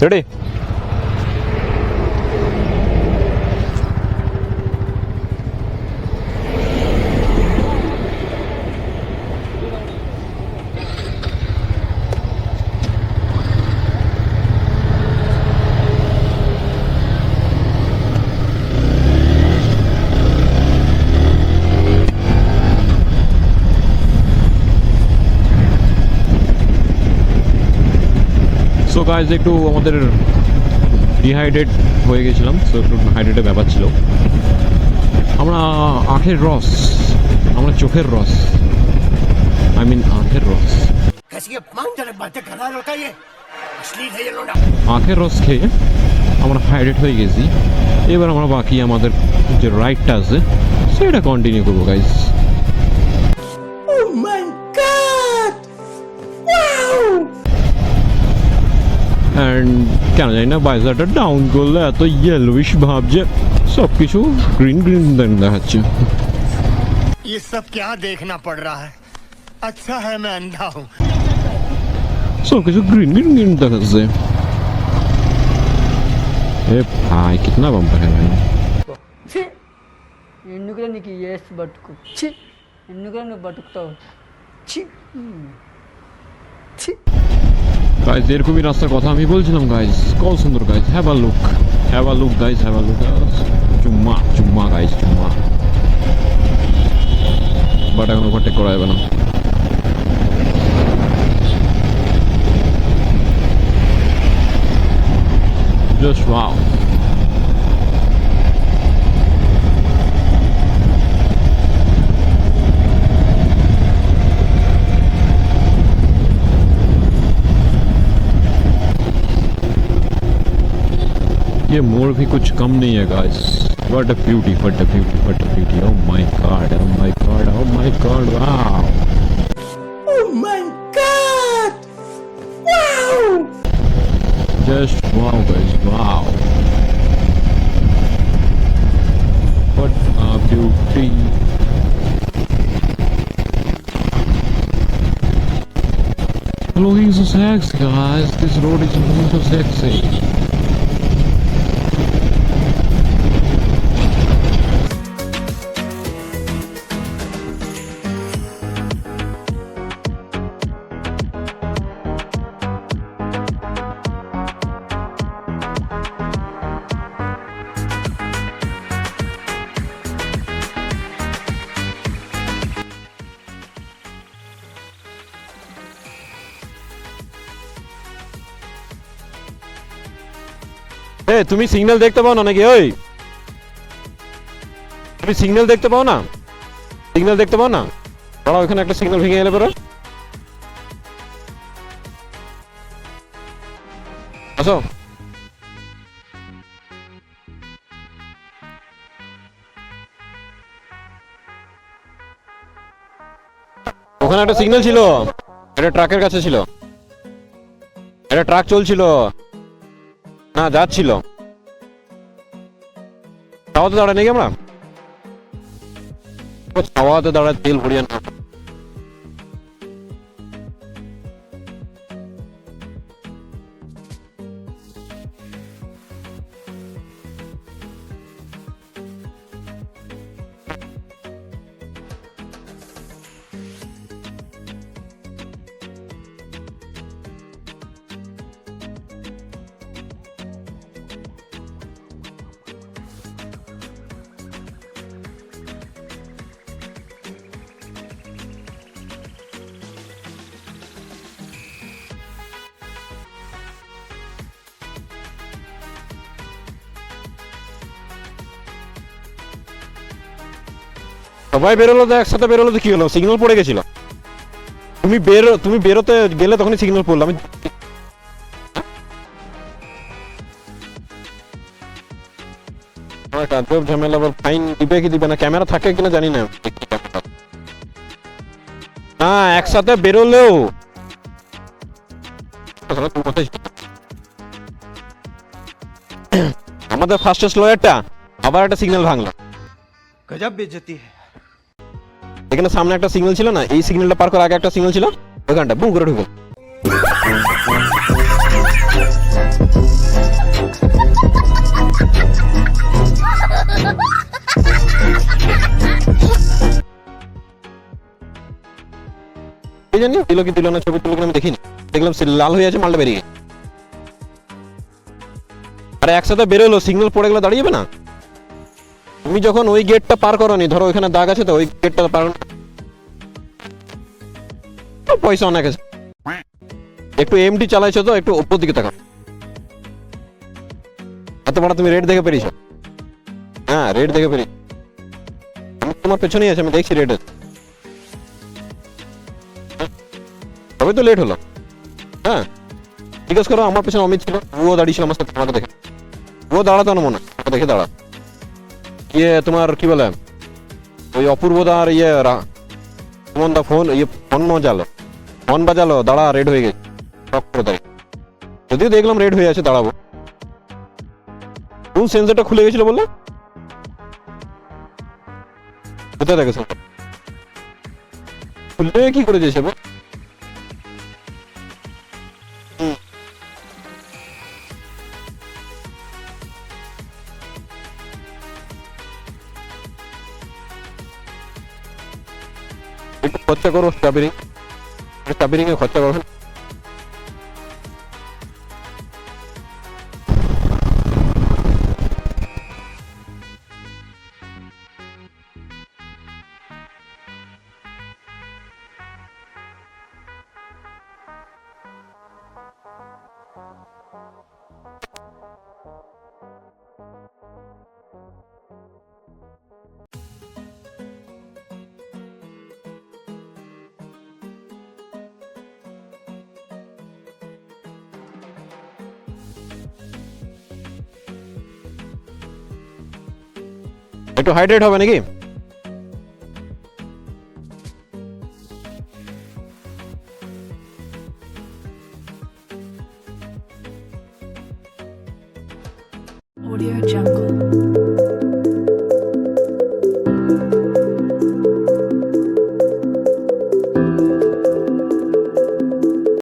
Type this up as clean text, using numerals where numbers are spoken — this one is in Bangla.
রেডি? সো গাইজ একটু আমাদের ডিহাইড্রেট হয়ে গেছিলাম, সো একটু হাইড্রেটের ব্যাপার ছিল। আমরা আখের রস, আমরা চোখের রস, আই মিন আখের রস, আখের রস খেয়ে আমরা হাইড্রেট হয়ে গেছি। এবার আমরা বাকি আমাদের যে রাইডটা আছে সেটা কন্টিনিউ করবো গাইজ। অ্যান্ড কেন জানি না বাইজারটা ডাউন করলে এত ইয়েলোইশ ভাব যে সব কিছু গ্রিন গ্রিন দেখাচ্ছে। ये सब क्या देखना पड़ रहा है? अच्छा है मैं अंधा हूँ। সব কিছু গ্রিন গ্রিন গ্রিন দেখাচ্ছে। ए भाई कितना बम्पर है भाई। ఎన్నుకడానికి ఎస్ బతుకు చి ఎన్నుకని నువ్వు బతుకుతావు చి చి গাইজ এরকমই রাস্তার কথা আমি বলছিলাম গাইজ। কত সুন্দর guys, have a look, have a look guys, have a look. চুম্মা চুম্মা গাইজ, চুম্মা। বাট এখন ওভারটেক করা যাবে না। Just wow. ये मोड़ भी कुछ कम नहीं है guys. What a beauty, what a beauty, what a beauty. Oh my God, oh my God, oh my God, wow, oh my God wow just wow guys, wow, what a beauty. Looking so sexy guys, this road is looking so sexy. তুমি সিগন্যাল দেখতে পাও না নাকি? ওই তুমি সিগন্যাল দেখতে পাও না? সিগন্যাল দেখতে পাও না? দাঁড়াও, ওখানে একটা সিগন্যাল ভেঙে গেলে পরে আসো। ওখানে একটা সিগন্যাল ছিল, এটা ট্রাকের কাছে ছিল, এটা ট্রাক চলছিল না যাচ্ছিল। ছাওয়াতে দাঁড়ায় নাকি আমরা? ছাওয়াতে দাঁড়ায় তেল ভরিয়ে না। সবাই বেরোলো তো, একসাথে বেরোলো তো কি হলো? সিগন্যাল পড়ে গেছিল। তুমি বেরোতে গেলে তখনই সিগন্যাল পড়লো। আমি ঝামেলা, আবার ফাইন দিবে কি দিবে না, ক্যামেরা থাকে কিনা জানি না। না একসাথে বেরোলেও আমাদের ফাস্টেস্ট লয়ারটা আবার একটা সিগন্যাল ভাঙলো। गजब बेइज्जती है। এখানে সামনে একটা সিগন্যাল ছিল না, এই সিগন্যালটা পার করার আগে একটা সিগন্যাল ছিল, ওখানটা বুম করে ঢুকো। জানি দিল কি দিল না, ছবি তুলে আমি দেখিনি, দেখলাম লাল হয়ে আছে, মালটা বেরিয়ে গেছে। আরে একসাথে বেরোলো, সিগন্যাল পড়ে গেলে দাঁড়িয়ে যাবে না? তুমি যখন ওই গেটটা পার করোনি, ধরো ওইখানে দাগ আছে তো, ওই গেটটা পার পয়সা অনেক আছে। একটু এমটি চালাইছো তো, একটু ওপর দিকে তাকাও। এত বড় তুমি রেড দেখে পেরিয়েছো? হ্যাঁ রেড দেখে পেরিয়েছো, আমি তোমার পেছনেই আছে, আমি দেখছি রেড আছে, তবে তো লেট হলো। হ্যাঁ জিজ্ঞেস করো, আমার পেছনে অমিত ছিল, ও দাঁড়িয়েছিল আমার সাথে, তোমাকে দেখে। ও দাঁড়াতো না মনে হয়, ওকে দেখে দাঁড়া। ইয়ে তোমার কি বলে, ওই অপূর্বদা আর ইয়ে সুমন দা ফোন ফোন বাজালো, দাঁড়া রেড হয়ে গেছে, টক করে দাঁড়িয়ে। যদিও দেখলাম রেড হয়ে আছে, দাঁড়াবো। কোন সেন্সরটা খুলে গেছিল বললে? কোথায় দেখে সেন্সর খুললে কি করে দিয়েছে? একটু খরচা করো স্টাবিরিং এ খরচা করবেন। একটু হাইড্রেট হবে নাকি? Audio Jungle.